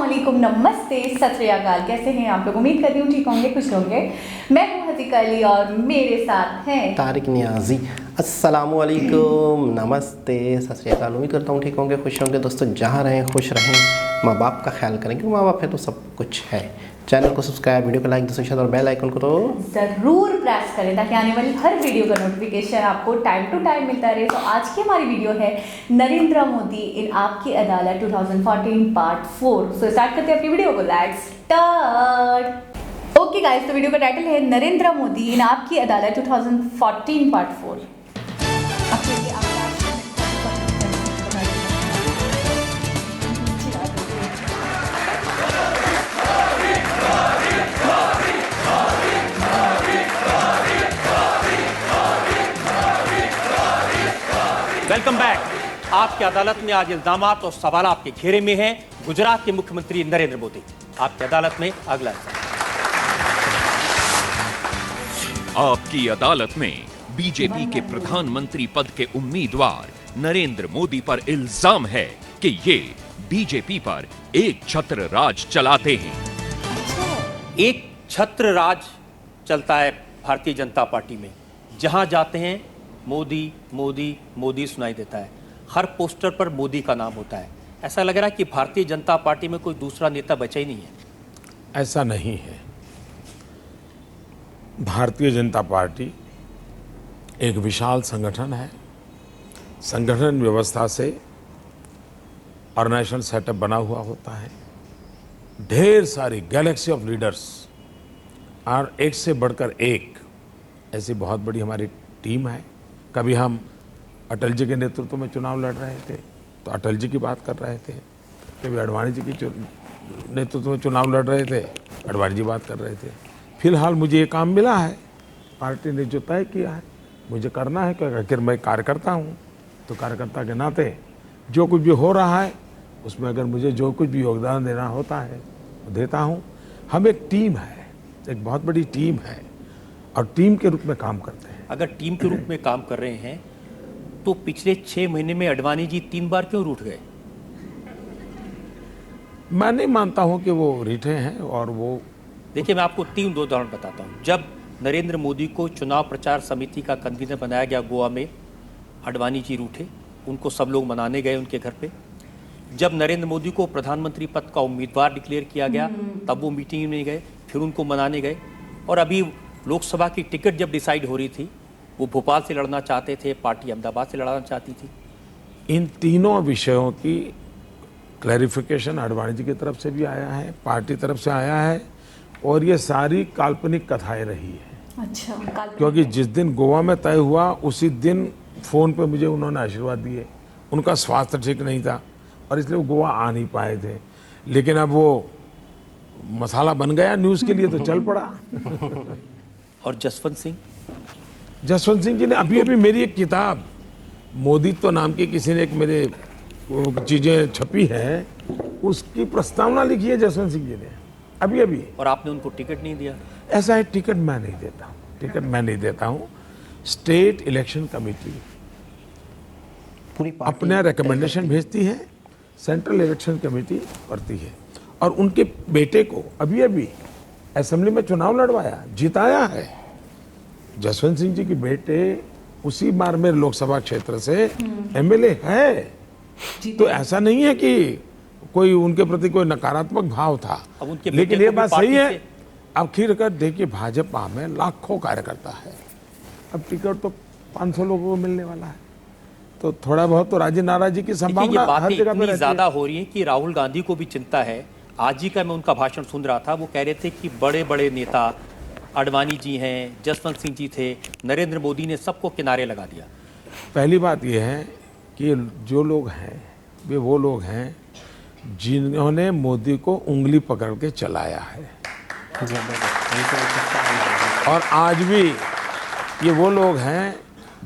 अस्सलामुअलैकुम, नमस्ते, सत श्री अकाल। कैसे हैं आप लोग? उम्मीद करती हूँ ठीक होंगे, खुश होंगे। मैं हूँ हसीका अली और मेरे साथ हैं तारिक नियाजी। अस्सलामुअलैकुम, नमस्ते, सत श्री अकाल। उम्मीद करता हूँ ठीक होंगे, खुश होंगे। दोस्तों जहाँ रहें खुश रहें, माँ बाप का ख्याल करें क्योंकि माँ बाप है तो सब कुछ है। चैनल को सब्सक्राइब, वीडियो को लाइक दोस्तों के साथ और बेल आइकन को तो ज़रूर प्रेस करें ताकि आने वाली हर वीडियो का नोटिफिकेशन आपको टाइम टू टाइम मिलता रहे। तो आज की हमारी वीडियो है नरेंद्र मोदी इन आपकी अदालत 2014 पार्ट 4। सो स्टार्ट करते हैं अपनी वीडियो को। Let's start. ओके गाइस, तो वीडियो का टाइटल है नरेंद्र मोदी इन आपकी अदालत 2014 पार्ट 4। Welcome back. आपकी अदालत में आज इल्जामात और सवाल आपके घेरे में हैं। गुजरात के मुख्यमंत्री नरेंद्र मोदी आपकी अदालत में अगला आपकी अदालत में बीजेपी के प्रधानमंत्री पद के उम्मीदवार नरेंद्र मोदी पर इल्जाम है कि ये बीजेपी पर एक छत्र राज चलाते हैं। एक छत्र राज चलता है भारतीय जनता पार्टी में। जहां जाते हैं मोदी मोदी मोदी सुनाई देता है। हर पोस्टर पर मोदी का नाम होता है। ऐसा लग रहा है कि भारतीय जनता पार्टी में कोई दूसरा नेता बचा ही नहीं है। ऐसा नहीं है। भारतीय जनता पार्टी एक विशाल संगठन है। संगठन व्यवस्था से ऑर्गेनाइजेशन सेटअप बना हुआ होता है। ढेर सारी गैलेक्सी ऑफ लीडर्स और एक से बढ़कर एक ऐसी बहुत बड़ी हमारी टीम है। कभी हम अटल जी के नेतृत्व में चुनाव लड़ रहे थे तो अटल जी की बात कर रहे थे, कभी अडवाणी जी के नेतृत्व में चुनाव लड़ रहे थे, अडवाणी जी बात कर रहे थे। फिलहाल मुझे ये काम मिला है, पार्टी ने जो तय किया है मुझे करना है क्योंकि आखिर मैं कार्यकर्ता हूँ। तो कार्यकर्ता के नाते जो कुछ भी हो रहा है उसमें अगर मुझे जो कुछ भी योगदान देना होता है वो देता हूँ। हम एक टीम है, एक बहुत बड़ी टीम है और टीम के रूप में काम करते हैं। अगर टीम के रूप में काम कर रहे हैं तो पिछले 6 महीने में अडवाणी जी 3 बार क्यों रूठ गए? मैं नहीं मानता हूं कि वो रिठे हैं और वो देखिए, मैं आपको 3 उदाहरण बताता हूं। जब नरेंद्र मोदी को चुनाव प्रचार समिति का कन्वीनर बनाया गया गोवा में, अडवाणी जी रूठे, उनको सब लोग मनाने गए उनके घर पे। जब नरेंद्र मोदी को प्रधानमंत्री पद का उम्मीदवार डिक्लेयर किया गया तब वो मीटिंग में गए, फिर उनको मनाने गए। और अभी लोकसभा की टिकट जब डिसाइड हो रही थी, वो भोपाल से लड़ना चाहते थे, पार्टी अहमदाबाद से लड़ना चाहती थी। इन तीनों विषयों की क्लैरिफिकेशन अडवाणी जी की तरफ से भी आया है, पार्टी तरफ से आया है और ये सारी काल्पनिक कथाएं रही है। अच्छा, क्योंकि जिस दिन गोवा में तय हुआ उसी दिन फ़ोन पे मुझे उन्होंने आशीर्वाद दिए। उनका स्वास्थ्य ठीक नहीं था और इसलिए वो गोवा आ नहीं पाए थे, लेकिन अब वो मसाला बन गया न्यूज़ के लिए तो चल पड़ा। और जसवंत सिंह जी ने अभी मेरी एक किताब मोदीत्व नाम की किसी ने एक मेरे चीज़ें छपी है, उसकी प्रस्तावना लिखी है जसवंत सिंह जी ने अभी। और आपने उनको टिकट नहीं दिया? ऐसा है, टिकट मैं नहीं देता हूँ। स्टेट इलेक्शन कमेटी पूरी अपना रिकमेंडेशन भेजती है, सेंट्रल इलेक्शन कमेटी करती है। और उनके बेटे को अभी असेंबली में चुनाव लड़वाया, जिताया है। जसवंत सिंह जी के बेटे उसी बार में लोकसभा क्षेत्र से एमएलए है। तो ऐसा नहीं है कि कोई उनके प्रति कोई नकारात्मक भाव था, लेकिन ये बात सही है। अब आखिरकार देखिए, भाजपा में लाखों कार्यकर्ता है, अब टिकट तो 500 लोगों को मिलने वाला है, तो थोड़ा बहुत तो राजी नाराजी की संभावना हर जगह पे ज्यादा हो रही है कि राहुल गांधी को भी चिंता है। आज ही का मैं उनका भाषण सुन रहा था, वो कह रहे थे कि बड़े बड़े नेता अडवाणी जी हैं, जसवंत सिंह जी थे, नरेंद्र मोदी ने सबको किनारे लगा दिया। पहली बात यह है कि जो लोग हैं वे वो लोग हैं जिन्होंने मोदी को उंगली पकड़ के चलाया है, और आज भी ये वो लोग हैं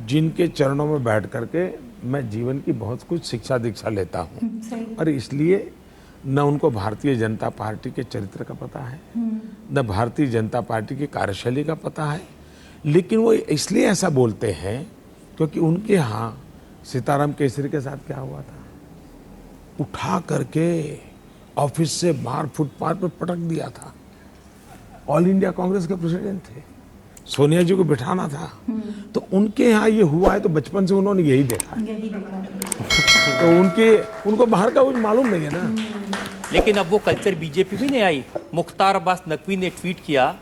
जिनके चरणों में बैठ करके मैं जीवन की बहुत कुछ शिक्षा दीक्षा लेता हूँ। और इसलिए न उनको भारतीय जनता पार्टी के चरित्र का पता है, न भारतीय जनता पार्टी की कार्यशैली का पता है, लेकिन वो इसलिए ऐसा बोलते हैं क्योंकि उनके यहाँ सीताराम केसरी के साथ क्या हुआ था, उठा करके ऑफिस से बाहर फुटपाथ पर पटक दिया था। ऑल इंडिया कांग्रेस के प्रेसिडेंट थे, सोनिया जी को बिठाना था, तो उनके यहाँ ये हुआ है तो बचपन से उन्होंने यही देखा है। तो उनको बाहर का कुछ मालूम नहीं है ना। लेकिन अब वो कल्चर बीजेपी में नहीं आई। मुख्तार अब्बास नकवी ने ट्वीट किया,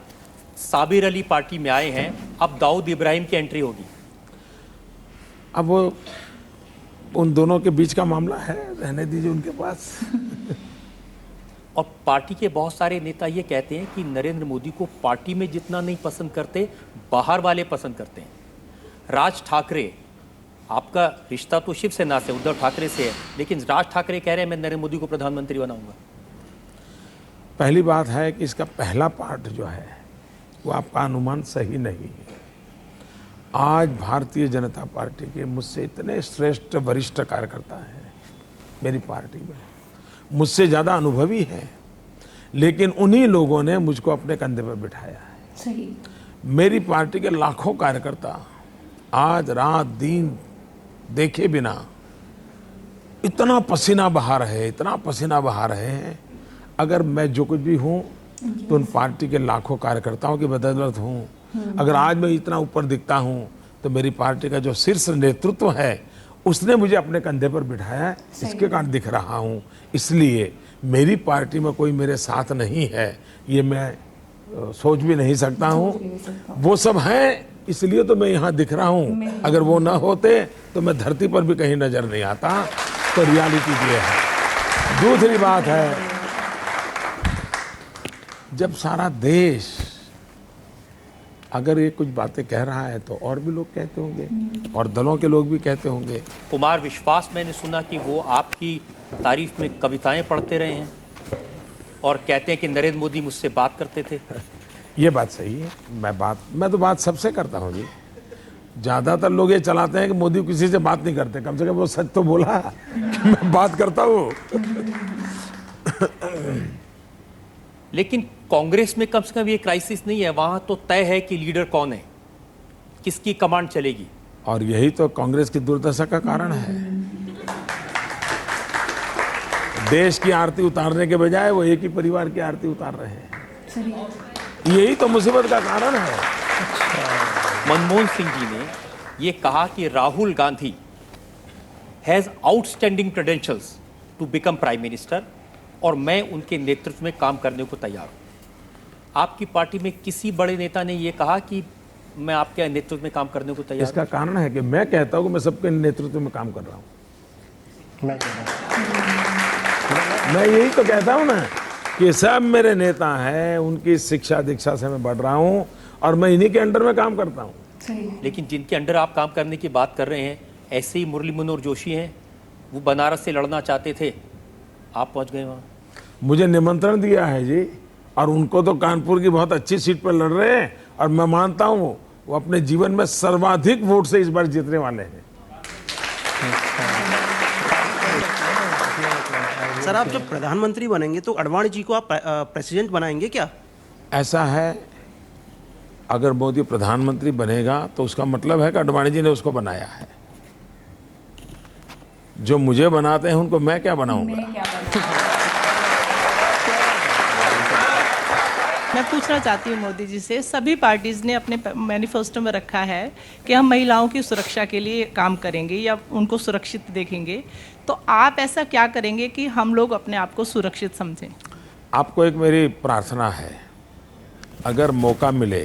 साबिर अली पार्टी में आए हैं, अब दाऊद इब्राहिम की एंट्री होगी। अब वो उन दोनों के बीच का मामला है, रहने दीजिए उनके पास। और पार्टी के बहुत सारे नेता ये कहते हैं कि नरेंद्र मोदी को पार्टी में जितना नहीं पसंद करते, बाहर वाले पसंद करते हैं। राज ठाकरे, आपका रिश्ता तो शिवसेना से, उद्धव ठाकरे से है, लेकिन राज ठाकरे कह रहे हैं मैं नरेंद्र मोदी को प्रधानमंत्री बनाऊंगा। पहली बात है कि इसका पहला पार्ट जो है वो आपका अनुमान सही नहीं है। आज भारतीय जनता पार्टी के मुझसे इतने श्रेष्ठ वरिष्ठ कार्यकर्ता हैं मेरी पार्टी में, मुझसे ज़्यादा अनुभवी हैं, लेकिन उन्हीं लोगों ने मुझको अपने कंधे पर बिठाया है। सही। मेरी पार्टी के लाखों कार्यकर्ता आज रात दिन देखे बिना इतना पसीना बहा रहे, इतना पसीना बहा रहे हैं। अगर मैं जो कुछ भी हूँ तो उन पार्टी के लाखों कार्यकर्ताओं की बदौलत हूँ। अगर आज मैं इतना ऊपर दिखता हूँ तो मेरी पार्टी का जो शीर्ष नेतृत्व है उसने मुझे अपने कंधे पर बिठाया है, इसके कारण दिख रहा हूँ। इसलिए मेरी पार्टी में कोई मेरे साथ नहीं है ये मैं सोच भी नहीं सकता हूँ। वो सब हैं इसलिए तो मैं यहाँ दिख रहा हूँ, अगर वो ना होते तो मैं धरती पर भी कहीं नजर नहीं आता। तो रियलिटी ये है। दूसरी बात है, जब सारा देश अगर ये कुछ बातें कह रहा है तो और भी लोग कहते होंगे और दलों के लोग भी कहते होंगे। कुमार विश्वास, मैंने सुना कि वो आपकी तारीफ में कविताएं पढ़ते रहे हैं और कहते हैं कि नरेंद्र मोदी मुझसे बात करते थे। ये बात सही है। मैं तो बात सबसे करता हूँ जी। ज़्यादातर लोग ये चलाते हैं कि मोदी किसी से बात नहीं करते, कम से कम वो सच तो बोला कि मैं बात करता हूँ। लेकिन कांग्रेस में कम से कम ये क्राइसिस नहीं है, वहां तो तय है कि लीडर कौन है, किसकी कमांड चलेगी। और यही तो कांग्रेस की दुर्दशा का कारण है। देश की आरती उतारने के बजाय वो एक ही परिवार की आरती उतार रहे हैं। यही तो मुसीबत का कारण है। मनमोहन सिंह जी ने ये कहा कि Rahul Gandhi has outstanding credentials to become prime minister और मैं उनके नेतृत्व में काम करने को तैयार हूं। आपकी पार्टी में किसी बड़े नेता ने यह कहा कि मैं आपके नेतृत्व में काम करने को तैयार हूं? इसका कारण है कि मैं कहता हूं कि मैं सबके नेतृत्व में काम कर रहा हूं। मैं यही तो कहता हूं ना कि सब मेरे नेता हैं, उनकी शिक्षा दीक्षा से मैं बढ़ रहा हूं और मैं इन्हीं के अंडर में काम करता हूं। लेकिन जिनके अंडर आप काम करने की बात कर रहे हैं, ऐसे ही मुरली मनोहर जोशी हैं, वो बनारस से लड़ना चाहते थे, आप पहुंच गए वहां। मुझे निमंत्रण दिया है जी, और उनको तो कानपुर की बहुत अच्छी सीट पर लड़ रहे हैं और मैं मानता हूं वो अपने जीवन में सर्वाधिक वोट से इस बार जीतने वाले हैं। सर, आप जब प्रधानमंत्री बनेंगे तो अडवाणी जी को आप प्रेसिडेंट बनाएंगे क्या? ऐसा है, अगर मोदी प्रधानमंत्री बनेगा तो उसका मतलब है कि अडवाणी जी ने उसको बनाया है। जो मुझे बनाते हैं उनको मैं क्या बनाऊंगा? मैं पूछना चाहती हूँ मोदी जी से, सभी पार्टीज ने अपने मैनिफेस्टो में रखा है कि हम महिलाओं की सुरक्षा के लिए काम करेंगे या उनको सुरक्षित देखेंगे, तो आप ऐसा क्या करेंगे कि हम लोग अपने आप को सुरक्षित समझें? आपको एक मेरी प्रार्थना है, अगर मौका मिले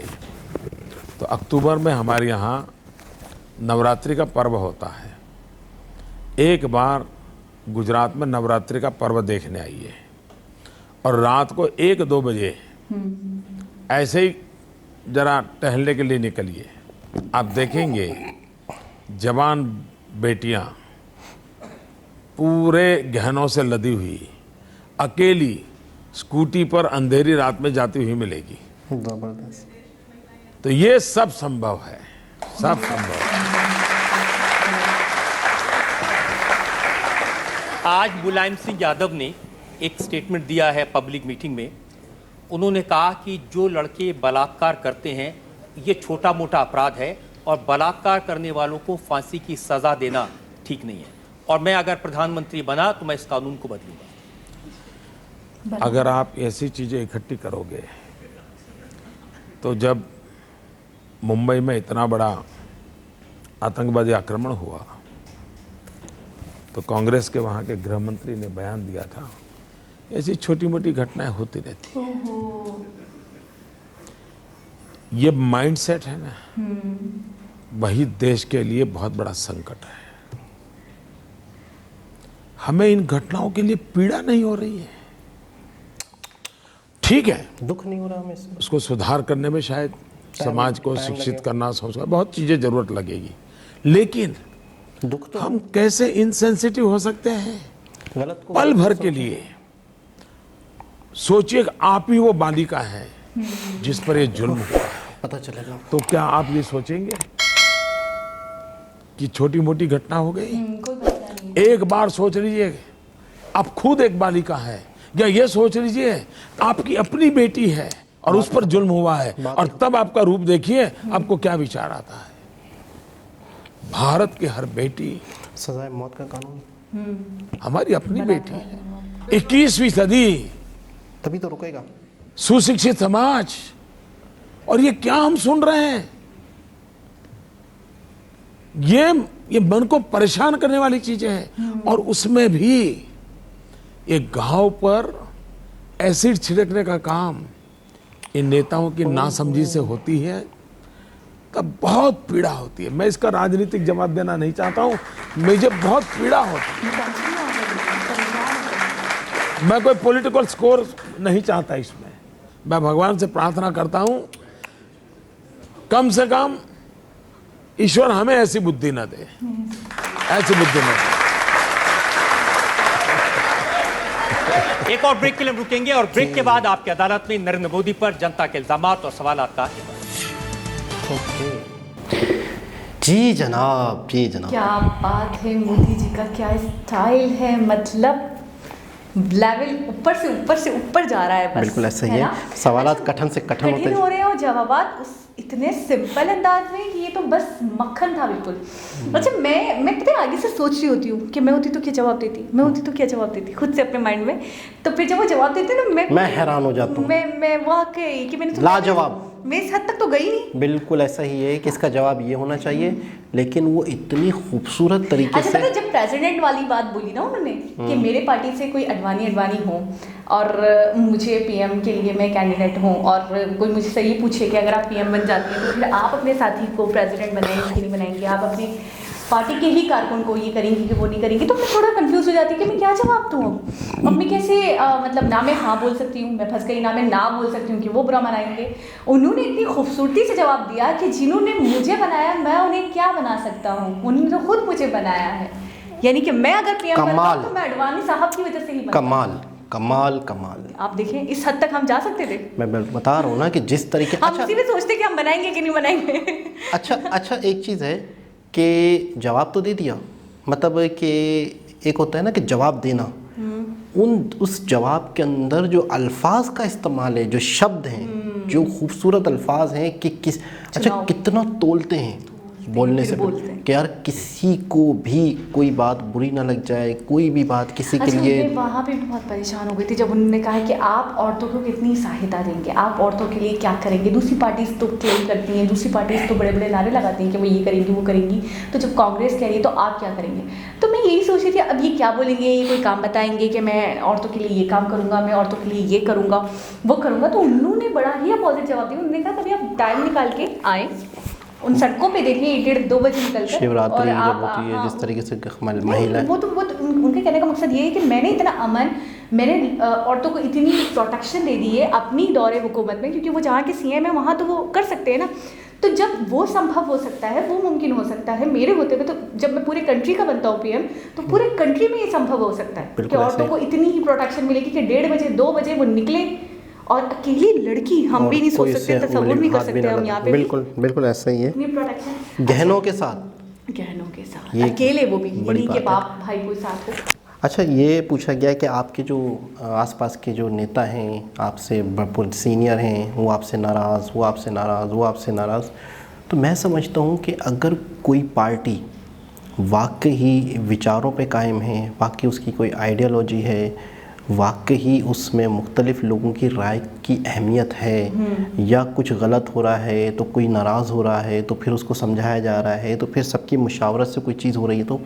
तो अक्टूबर में हमारे यहाँ नवरात्रि का पर्व होता है। एक बार गुजरात में नवरात्रि का पर्व देखने आइए और रात को 1-2 बजे ऐसे ही जरा टहलने के लिए निकलिए। आप देखेंगे जवान बेटियां पूरे गहनों से लदी हुई अकेली स्कूटी पर अंधेरी रात में जाती हुई मिलेगी। जबरदस्त। तो ये सब संभव है, सब संभव है। आज मुलायम सिंह यादव ने एक स्टेटमेंट दिया है पब्लिक मीटिंग में। उन्होंने कहा कि जो लड़के बलात्कार करते हैं ये छोटा मोटा अपराध है और बलात्कार करने वालों को फांसी की सज़ा देना ठीक नहीं है, और मैं अगर प्रधानमंत्री बना तो मैं इस कानून को बदलूंगा। अगर आप ऐसी चीज़ें इकट्ठी करोगे तो जब मुंबई में इतना बड़ा आतंकवादी आक्रमण हुआ तो कांग्रेस के वहाँ के गृह मंत्री ने बयान दिया था, ऐसी छोटी मोटी घटनाएं होती रहती हैं। ये माइंडसेट है ना, वही देश के लिए बहुत बड़ा संकट है। हमें इन घटनाओं के लिए पीड़ा नहीं हो रही है, ठीक है, दुख नहीं हो रहा हमें इसमें। उसको सुधार करने में शायद समाज को शिक्षित करना, संस्कार, बहुत चीजें जरूरत लगेगी, लेकिन दुख तो हम कैसे इनसेंसिटिव हो सकते हैं? गलत को पल भर के लिए सोचिए कि आप ही वो बालिका है जिस पर ये जुल्म हुआ, पता चलेगा। तो क्या आप ये सोचेंगे कि छोटी मोटी घटना हो गई? कोई मसला नहीं। एक बार सोच लीजिए, आप खुद एक बालिका है, या ये सोच लीजिए आपकी अपनी बेटी है और उस पर जुल्म हुआ है, और तब आपका रूप देखिए आपको क्या विचार आता है। भारत की हर बेटी, सजाए मौत का कानून हमारी अपनी बेटी है। 21वीं सदी, तभी तो रुकेगा। सुशिक्षित समाज, और ये क्या हम सुन रहे हैं? ये मन को परेशान करने वाली चीजें हैं। और उसमें भी एक घाव पर एसिड छिड़कने का काम इन नेताओं की नासमझी से होती है, तब बहुत पीड़ा होती है। मैं इसका राजनीतिक जवाब देना नहीं चाहता हूं, मुझे बहुत पीड़ा होती है। मैं कोई पॉलिटिकल स्कोर नहीं चाहता इसमें। मैं भगवान से प्रार्थना करता हूं कम से कम ईश्वर हमें ऐसी बुद्धि न दे, ऐसी बुद्धि न दे। एक और ब्रेक के लिए हम रुकेंगे और ब्रेक के बाद आपकी अदालत में नरेंद्र मोदी पर जनता के इल्जामात और सवालात का जी जनाब, जी जनाब। क्या बात है, मोदी जी का क्या स्टाइल है, मतलब लेवल ऊपर से ऊपर से ऊपर जा रहा है बस। बिल्कुल ऐसा ही है। सवालात कठिन से कठिन होते हो रहे हैं और जवाबात उस इतने सिंपल अंदाज में कि ये तो बस मक्खन था बिल्कुल। अच्छा, मैं पता है आगे से सोच रही होती हूँ कि मैं होती तो क्या जवाब देती, मैं होती तो क्या जवाब देती, खुद से अपने माइंड में। तो फिर जब वो जवाब देते ना, मैं हैरान हो जाता हूँ। मैं वाकई कि मैंने लाजवाब, मैं इस हद तक तो गई नहीं। बिल्कुल ऐसा ही है कि इसका जवाब ये होना चाहिए, लेकिन वो इतनी खूबसूरत तरीके अच्छा, से। पता जब प्रेसिडेंट वाली बात बोली ना उन्होंने कि मेरे पार्टी से कोई अडवाणी हो और मुझे पीएम के लिए मैं कैंडिडेट हूँ, और कोई मुझसे ये पूछे कि अगर आप पीएम बन जाती हैं तो फिर आप अपने साथी को प्रेसिडेंट बनाएंगे कि नहीं बनाएंगे, आप अपने पार्टी के ही कारकुन को ये करेंगी कि वो नहीं करेंगी, तो मैं थोड़ा कंफ्यूज हो जाती कि मैं क्या जवाब दूँ अब मैं कैसे मतलब ना मैं हाँ बोल सकती हूँ, मैं फंस गई, ना मैं ना बोल सकती हूँ कि वो बुरा मनाएंगे। उन्होंने इतनी खूबसूरती से जवाब दिया कि जिन्होंने मुझे बनाया मैं उन्हें क्या बना सकता हूँ, उन्होंने तो खुद मुझे बनाया है, यानी कि मैं अगर पीएम बनता हूँ तो मैं अडवाणी साहब की वजह से ही बनता। कमाल कमाल कमाल। आप देखें इस हद तक हम जा सकते थे। मैं बता रहा हूँ ना कि जिस तरीके हम इसी में सोचते कि हम बनाएंगे कि नहीं बनाएंगे। अच्छा, एक चीज़ है कि जवाब तो दे दिया, मतलब कि एक होता है ना कि जवाब देना, उस जवाब के अंदर जो अल्फाज का इस्तेमाल है, जो शब्द हैं, जो खूबसूरत अल्फाज हैं कि अच्छा कितना तोलते हैं बोलने से कि यार किसी को भी कोई बात बुरी ना लग जाए, कोई भी बात किसी के लिए। मैं वहाँ पे बहुत परेशान हो गई थी जब उन्होंने कहा कि आप औरतों को कितनी सहायता देंगे, आप औरतों के लिए क्या करेंगे। दूसरी पार्टीज तो क्लेम करती हैं, दूसरी पार्टीज तो बड़े बड़े नारे लगाती हैं कि वो ये करेंगी वो करेंगी, तो जब कांग्रेस कह रही है तो आप क्या करेंगे। तो मैं यही सोच रही थी अब ये क्या बोलेंगे, ये कोई काम बताएंगे कि मैं औरतों के लिए ये काम करूँगा, मैं औरतों के लिए ये करूँगा वो करूँगा। तो उन्होंने बड़ा ही अपोजिट जवाब दिया। उन्होंने कहा कभी आप टाइम निकाल के आए, उन सड़कों पे देखिए 1-1:30-2 बजे निकल कर, शिवरात्रि जब होती है जिस तरीके से महिला, वो तो उनके कहने का मकसद ये है कि मैंने इतना अमन, मैंने औरतों को इतनी प्रोटेक्शन दे दी है अपनी दौरे हुकूमत में, क्योंकि वो जहाँ के सीएम है वहाँ तो वो कर सकते हैं ना। तो जब वो संभव हो सकता है, वो मुमकिन हो सकता है मेरे होते हुए, तो जब मैं पूरे कंट्री का बनता हूँ पीएम, तो पूरे कंट्री में ये संभव हो सकता है कि औरतों को इतनी ही प्रोटेक्शन मिलेगी कि 1:30 बजे 2 बजे वो निकले। और अकेली लड़की हम भी नहीं सोच सकते, तसव्वुर नहीं कर सकते हम यहाँ पे। बिल्कुल बिल्कुल ऐसा ही है, गहनों के साथ अकेले, वो भी नहीं कि बाप भाई कोई साथ हो। अच्छा, ये पूछा गया कि आपके जो आसपास के जो नेता हैं, आपसे सीनियर हैं, वो आपसे नाराज़, वो आपसे नाराज़, वो आपसे नाराज़। तो मैं समझता हूँ कि अगर कोई पार्टी वाकई विचारों पे कायम है, वाकई उसकी कोई आइडियोलॉजी है, वाकई उसमें मुख्तलिफ़ लोगों की राय की अहमियत है, या कुछ गलत हो रहा है तो कोई नाराज़ हो रहा है तो फिर उसको समझाया जा रहा है, तो फिर सबकी मुशावरत से कोई चीज़ हो रही है, तो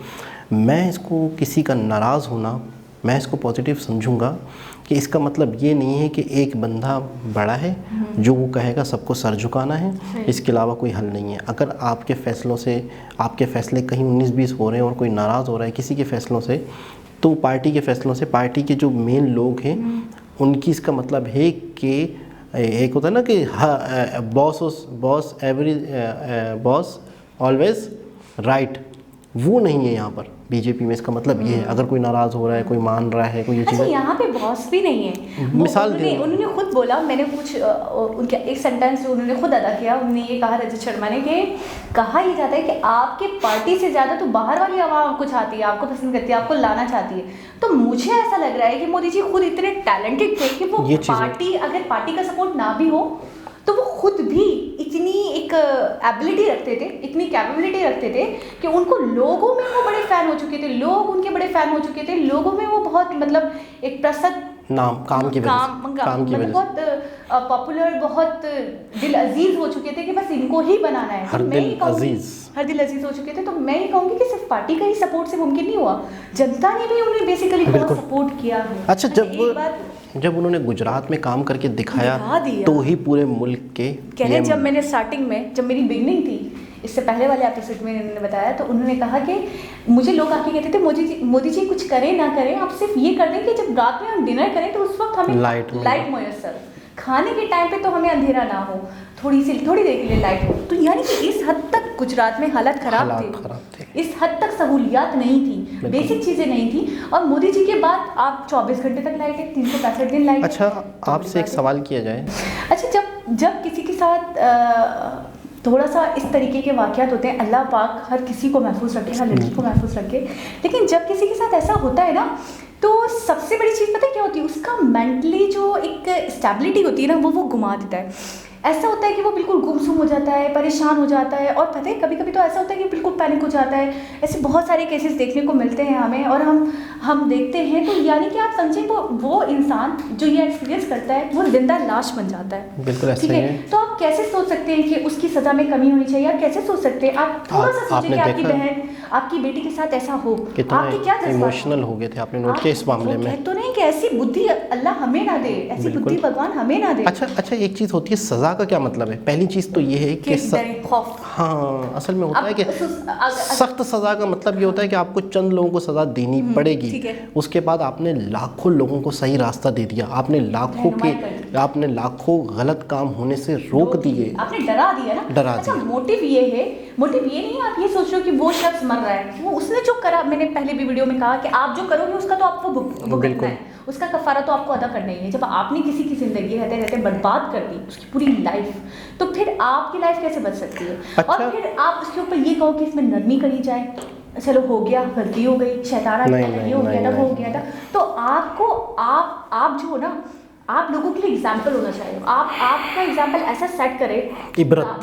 मैं इसको किसी का नाराज़ होना, मैं इसको पॉजिटिव समझूंगा कि इसका मतलब ये नहीं है कि एक बंदा बड़ा है जो वो कहेगा सबको सर झुकाना है, इसके अलावा कोई हल नहीं है। अगर आपके फ़ैसलों से, आपके फ़ैसले कहीं 19-20 हो रहे हैं और कोई नाराज़ हो रहा है किसी के फ़ैसलों से, तो पार्टी के फ़ैसलों से, पार्टी के जो मेन लोग हैं उनकी, इसका मतलब है कि एक होता है ना कि बॉस ऑलवेज राइट, वो नहीं है यहाँ पर बीजेपी में। इसका मतलब ये है, अगर कोई नाराज़ हो रहा है, कोई मान रहा है, कोई ये अच्छा, चीज़ें, यहाँ पे बॉस भी नहीं है। मिसाल उन्होंने खुद बोला, मैंने कुछ उनके एक सेंटेंस उन्होंने खुद अदा किया। उन्होंने ये कहा, रजत शर्मा ने, कि कहा यह जाता है कि आपके पार्टी से ज़्यादा तो बाहर वाली आवाम आपको चाहती है, आपको पसंद करती है, आपको लाना चाहती है। तो मुझे ऐसा लग रहा है कि मोदी जी खुद इतने टैलेंटेड थे कि वो पार्टी, अगर पार्टी का सपोर्ट ना भी हो तो वो खुद भी इतनी एक एबिलिटी रखते थे, इतनी कैपेबिलिटी रखते थे कि उनको लोगों में वो बड़े फ़ैन हो चुके थे, लोग उनके बड़े फ़ैन हो चुके थे, लोगों में वो बहुत मतलब एक प्रसिद्ध नाम, काम की वजह से बहुत पॉपुलर, बहुत दिल अजीज हो चुके थे कि बस इनको ही बनाना है। हर दिल अजीज हो चुके थे। तो मैं ये कहूँगी कि सिर्फ पार्टी का ही सपोर्ट से मुमकिन नहीं हुआ, जनता ने भी उन्हें बेसिकली बहुत सपोर्ट किया है। अच्छा, जब उन्होंने गुजरात में काम करके दिखाया तो ही पूरे मुल्क के कह रहे, जब मैंने स्टार्टिंग में, जब मेरी बिगनिंग थी, इससे पहले वाले एपिसोड में इन्होंने बताया, तो उन्होंने कहा कि मुझे लोग आके कहते थे, मोदी जी कुछ करें ना करें, आप सिर्फ ये कर दें कि जब रात में हम डिनर करें तो उस वक्त हमें लाइट मयसर, खाने के टाइम पे तो हमें अंधेरा ना हो, थोड़ी देर के लिए लाइट हो। तो यानी कि इस हद तक गुजरात में हालत खराब थे, इस हद तक सहूलियात नहीं थी, बेसिक चीज़ें नहीं थी। और मोदी जी के बाद आप 24 घंटे तक लाइट है, 365 दिन लाइट। अच्छा, आपसे एक सवाल किया जाए। अच्छा, जब किसी के साथ थोड़ा सा इस तरीके के वाक़यात होते हैं, अल्लाह पाक हर किसी को महफूज रखे, हर लड़की को महफूज रखे, लेकिन जब किसी के साथ ऐसा होता है ना, तो सबसे बड़ी चीज़ पता है क्या होती है? उसका मेंटली जो एक स्टेबिलिटी होती है ना, वो घुमा देता है। ऐसा होता है कि वो बिल्कुल गुमसुम हो जाता है, परेशान हो जाता है, और पता है कभी कभी तो ऐसा होता है कि बिल्कुल पैनिक हो जाता है। ऐसे बहुत सारे केसेस देखने को मिलते हैं हमें, और हम देखते हैं। तो यानी कि आप समझें, वो इंसान जो ये एक्सपीरियंस करता है वो जिंदा लाश बन जाता है। बिल्कुल ऐसा ही है। तो आप कैसे सोच सकते हैं कि उसकी सज़ा में कमी होनी चाहिए? आप कैसे सोच सकते हैं? आप थोड़ा सा सोचें कि आपकी बहन, आपकी बेटी के साथ ऐसा हो, आपके क्या इमोशनल हो गए थे, आपने नोट किया इस मामले में? तो नहीं कि ऐसी बुद्धि अल्लाह हमें ना दे, ऐसी बुद्धि भगवान हमें ना दे। अच्छा, एक चीज़ होती है, सज़ा का क्या मतलब है? पहली चीज़ तो ये है कि हाँ, असल में होता है कि सख्त सज़ा का मतलब ये होता है कि आपको चंद लोगों को सज़ा देनी पड़ेगी, उसके बाद आपने लाखों लोगों को सही रास्ता दे दिया, आपने लाखों गलत काम होने से रोक दिए, आपने डरा दिया ना, डरा दिया। मोटिव ये नहीं आप ये सोच रहे हो कि वो शख्स मर रहा है, वो उसने जो करा, मैंने पहले भी वीडियो में कहा कि आप जो करोगे उसका तो आपको भुगतना है, उसका कफारा तो आपको अदा करना ही है। जब आपने किसी की ज़िंदगी रहते रहते बर्बाद कर दी, उसकी पूरी लाइफ, तो फिर आपकी लाइफ कैसे बच सकती है? अच्छा। और फिर आप उसके ऊपर ये कहो कि इसमें नरमी करी जाए, चलो हो गया, गलती हो गई, शैताना ये हो गया था, वो हो गया था। तो आपको आप जो हो ना, आप लोगों के लिए एग्जाम्पल होना चाहिए। आपका एग्जाम्पल ऐसा सेट करें,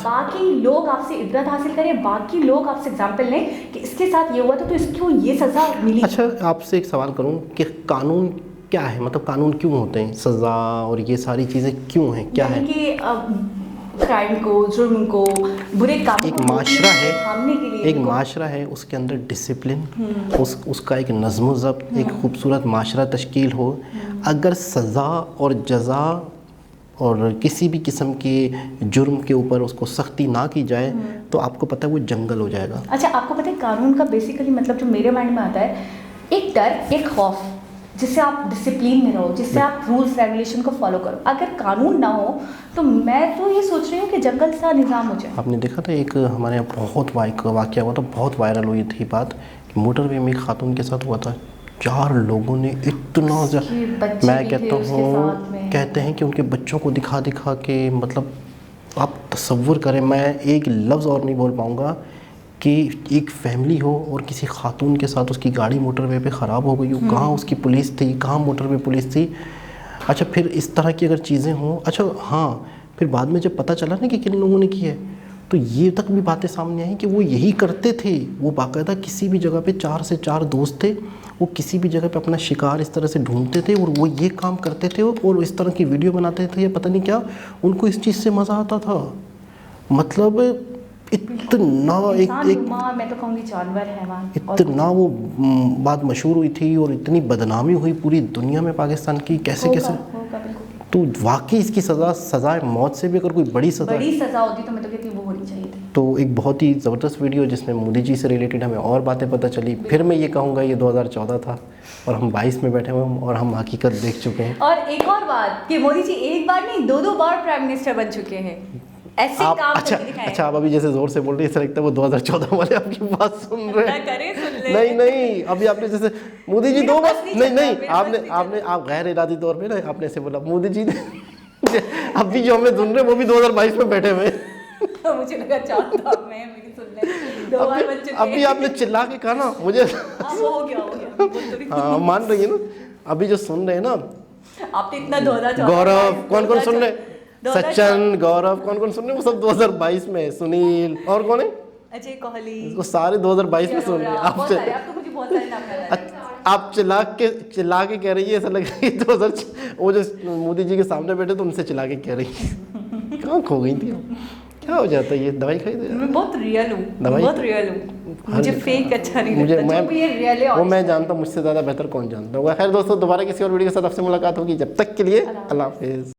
बाकी लोग आपसे इबरत हासिल करें, बाकी लोग आपसे एग्जाम्पल लें कि इसके साथ ये हुआ था तो इसको ये सज़ा मिली। अच्छा, आपसे एक सवाल करूं कि कानून क्या है, मतलब कानून क्यों होते हैं, सज़ा और ये सारी चीज़ें क्यों हैं, क्या है? कि क्राइम को, जुर्म को, बुरे काम एक माशरा है, थामने के लिए एक माशरा है, उसके अंदर डिसिप्लिन, उसका एक नज़्म ज़ब्त, एक खूबसूरत माशरा तश्कील हो। अगर सज़ा और जज़ा और किसी भी किस्म के जुर्म के ऊपर उसको सख्ती ना की जाए तो आपको पता है वो जंगल हो जाएगा। अच्छा, आपको पता है कानून का बेसिकली मतलब जो मेरे माइंड में आता है, एक डर, एक खौफ, जिससे आप डिसिप्लिन में रहो, जिससे आप रूल्स रेगुलेशन को फॉलो करो। अगर कानून ना हो तो मैं तो ये सोच रही हूँ कि जंगल सा निज़ाम हो जाए। आपने देखा था एक हमारे यहाँ बहुत वाक़या हुआ था, बहुत वायरल हुई थी बात, मोटरवे में एक खातून के साथ हुआ था, 4 लोगों ने इतना मैं कहते हैं कि उनके बच्चों को दिखा के, मतलब आप तसव्वुर करें, मैं एक लफ्ज़ और नहीं बोल पाऊँगा कि एक फैमिली हो और किसी खातून के साथ उसकी गाड़ी मोटरवे पे ख़राब हो गई हो, कहाँ उसकी पुलिस थी, कहाँ मोटरवे पुलिस थी। अच्छा, फिर इस तरह की अगर चीज़ें हों, अच्छा हाँ, फिर बाद में जब पता चला ना कि किन लोगों ने की है, तो ये तक भी बातें सामने आई कि वो यही करते थे। वो बाकायदा किसी भी जगह पे 4 से 4 दोस्त थे, वो किसी भी जगह पे अपना शिकार इस तरह से ढूंढते थे और वो ये काम करते थे और इस तरह की वीडियो बनाते थे या पता नहीं क्या, उनको इस चीज़ से मज़ा आता था। मतलब इतना मैं तो कहूँगी जानवर हैवान, इतना वो बात मशहूर हुई थी और इतनी बदनामी हुई पूरी दुनिया में पाकिस्तान की, कैसे कैसे। तो वाकई इसकी सज़ा मौत से भी अगर कोई बड़ी सज़ा होती तो मैं तो कहती हूँ वो होनी चाहिए थी। तो एक बहुत ही ज़बरदस्त वीडियो जिसमें मोदी जी से रिलेटेड हमें और बातें पता चली। फिर मैं ये कहूँगा ये 2014 था और हम 22 में बैठे हुए हैं और हम हकीकत देख चुके हैं। और एक और बात कि मोदी जी एक बार नहीं 2 बार प्राइम मिनिस्टर बन चुके हैं। ऐसे आप काम अच्छा करके दिखाएं। अच्छा आप अभी जैसे ज़ोर से बोल रहे हैं, ऐसा लगता है वो 2014 वाले आपकी बात सुन रहे हैं। सुन ले। नहीं अभी आपने जैसे मोदी जी मेरा 2 बार बस नहीं नहीं चलता, नहीं मेरा आपने बस नहीं आपने आप गैर इरादी तौर पे ना आपने ऐसे बोला मोदी जी ने अभी जो हमें सुन रहे हैं वो भी 2022 में बैठे हुए हैं। मुझे लगा चाहता मैं भी सुन ले 2 बार बन चुके हैं। अभी आपने चिल्ला के कहा ना मुझे वो हो गया हाँ मान रही है ना। अभी जो सुन रहे हैं ना आपने इतना 2014 गौरव कौन सुन रहे हैं, सचिन गौरव कौन सुन रहे हैं, वो सब 2022 में है। सुनील और कौन है, अजय कोहली, वो सारे 2022 में सुन रहे हैं। बहुत सारे, आप तो मुझे बहुत सारे नाम याद आ रहे हैं। आप चिल्ला के कह रही है, ऐसा लग रहा है 2000 वो जो मोदी जी के सामने बैठे तो उनसे चिल्ला के कह रही है। कहाँ खो गई थी, क्या हो जाता है ये, दवाई खाई दे। मैं बहुत रियल हूँ, बहुत रियल हूँ, मुझे फेक अच्छा नहीं लगता, जो भी ये रियल है वो मैं जानता हूँ, मुझसे ज़्यादा बेहतर कौन जानता होगा। खैर दोस्तों दोबारा किसी और वीडियो के साथ आपसे मुलाकात होगी, जब तक के लिए अल्लाह हाफिज़।